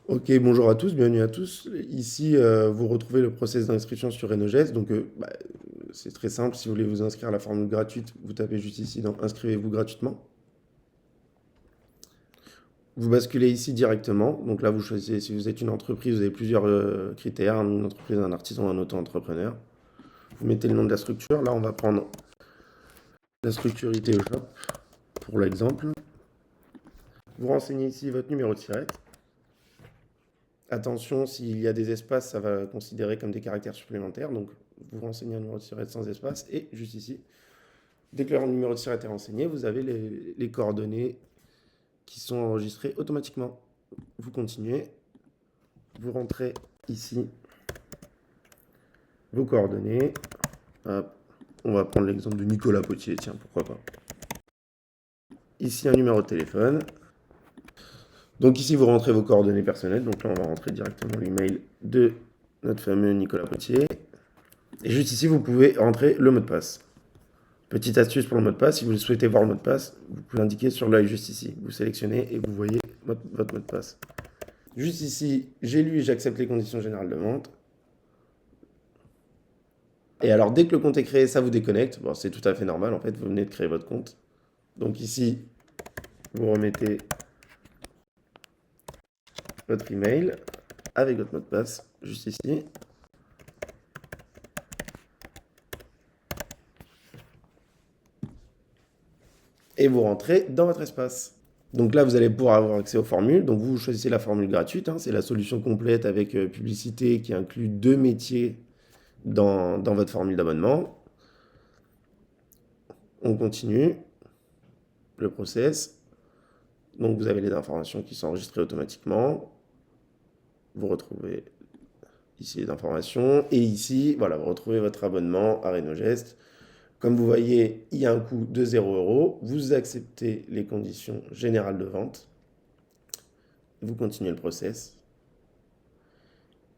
Ok, bonjour à tous, bienvenue à tous. Ici, vous retrouvez le process d'inscription sur Renogest. Donc, c'est très simple. Si vous voulez vous inscrire à la formule gratuite, vous tapez juste ici dans Inscrivez-vous gratuitement. Vous basculez ici directement. Donc là, vous choisissez si vous êtes une entreprise, vous avez plusieurs critères, une entreprise, un artisan, un auto-entrepreneur. Vous mettez le nom de la structure. Là, on va prendre la structure ITO Shop pour l'exemple. Vous renseignez ici votre numéro de SIRET. Attention, s'il y a des espaces, ça va considérer comme des caractères supplémentaires. Donc, vous renseignez un numéro de SIRET sans espace. Et juste ici, dès que le numéro de SIRET est renseigné, vous avez les coordonnées qui sont enregistrées automatiquement. Vous continuez. Vous rentrez ici vos coordonnées. Hop. On va prendre l'exemple de Nicolas Potier. Tiens, pourquoi pas. Ici, un numéro de téléphone. Donc ici, vous rentrez vos coordonnées personnelles. Donc là, on va rentrer directement l'email de notre fameux Nicolas Potier. Et juste ici, vous pouvez rentrer le mot de passe. Petite astuce pour le mot de passe, si vous souhaitez voir le mot de passe, vous pouvez l'indiquer sur l'œil juste ici. Vous sélectionnez et vous voyez votre mot de passe. Juste ici, j'ai lu et j'accepte les conditions générales de vente. Et alors, dès que le compte est créé, ça vous déconnecte. Bon, c'est tout à fait normal, en fait, vous venez de créer votre compte. Donc ici, vous remettez votre email avec votre mot de passe, juste ici. Et vous rentrez dans votre espace. Donc là, vous allez pouvoir avoir accès aux formules. Donc vous choisissez la formule gratuite. C'est la solution complète avec publicité qui inclut 2 métiers dans votre formule d'abonnement. On continue le process. Donc vous avez les informations qui sont enregistrées automatiquement. Vous retrouvez ici les informations. Et ici, voilà, vous retrouvez votre abonnement à Renogest. Comme vous voyez, il y a un coût de 0 €. Vous acceptez les conditions générales de vente. Vous continuez le process.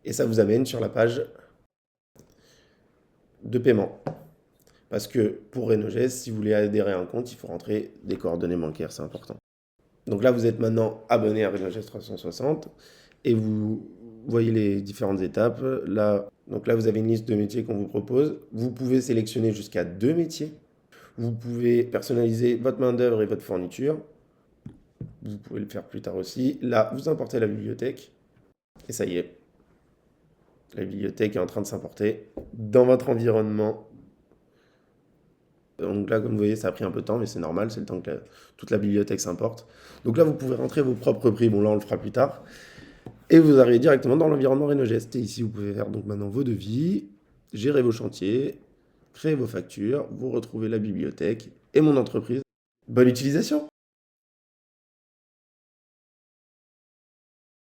Et ça vous amène sur la page de paiement. Parce que pour Renogest, si vous voulez adhérer à un compte, il faut rentrer des coordonnées bancaires, c'est important. Donc là, vous êtes maintenant abonné à Renogest 360 et vous voyez les différentes étapes. Donc là, vous avez une liste de métiers qu'on vous propose. Vous pouvez sélectionner jusqu'à 2 métiers. Vous pouvez personnaliser votre main-d'œuvre et votre fourniture. Vous pouvez le faire plus tard aussi. Là, vous importez la bibliothèque. Et ça y est, la bibliothèque est en train de s'importer dans votre environnement. Donc là, comme vous voyez, ça a pris un peu de temps, mais c'est normal, c'est le temps que toute la bibliothèque s'importe. Donc là, vous pouvez rentrer vos propres prix. Bon, là, on le fera plus tard. Et vous arrivez directement dans l'environnement Renogest. Et ici, vous pouvez faire donc maintenant vos devis, gérer vos chantiers, créer vos factures, vous retrouvez la bibliothèque et mon entreprise. Bonne utilisation!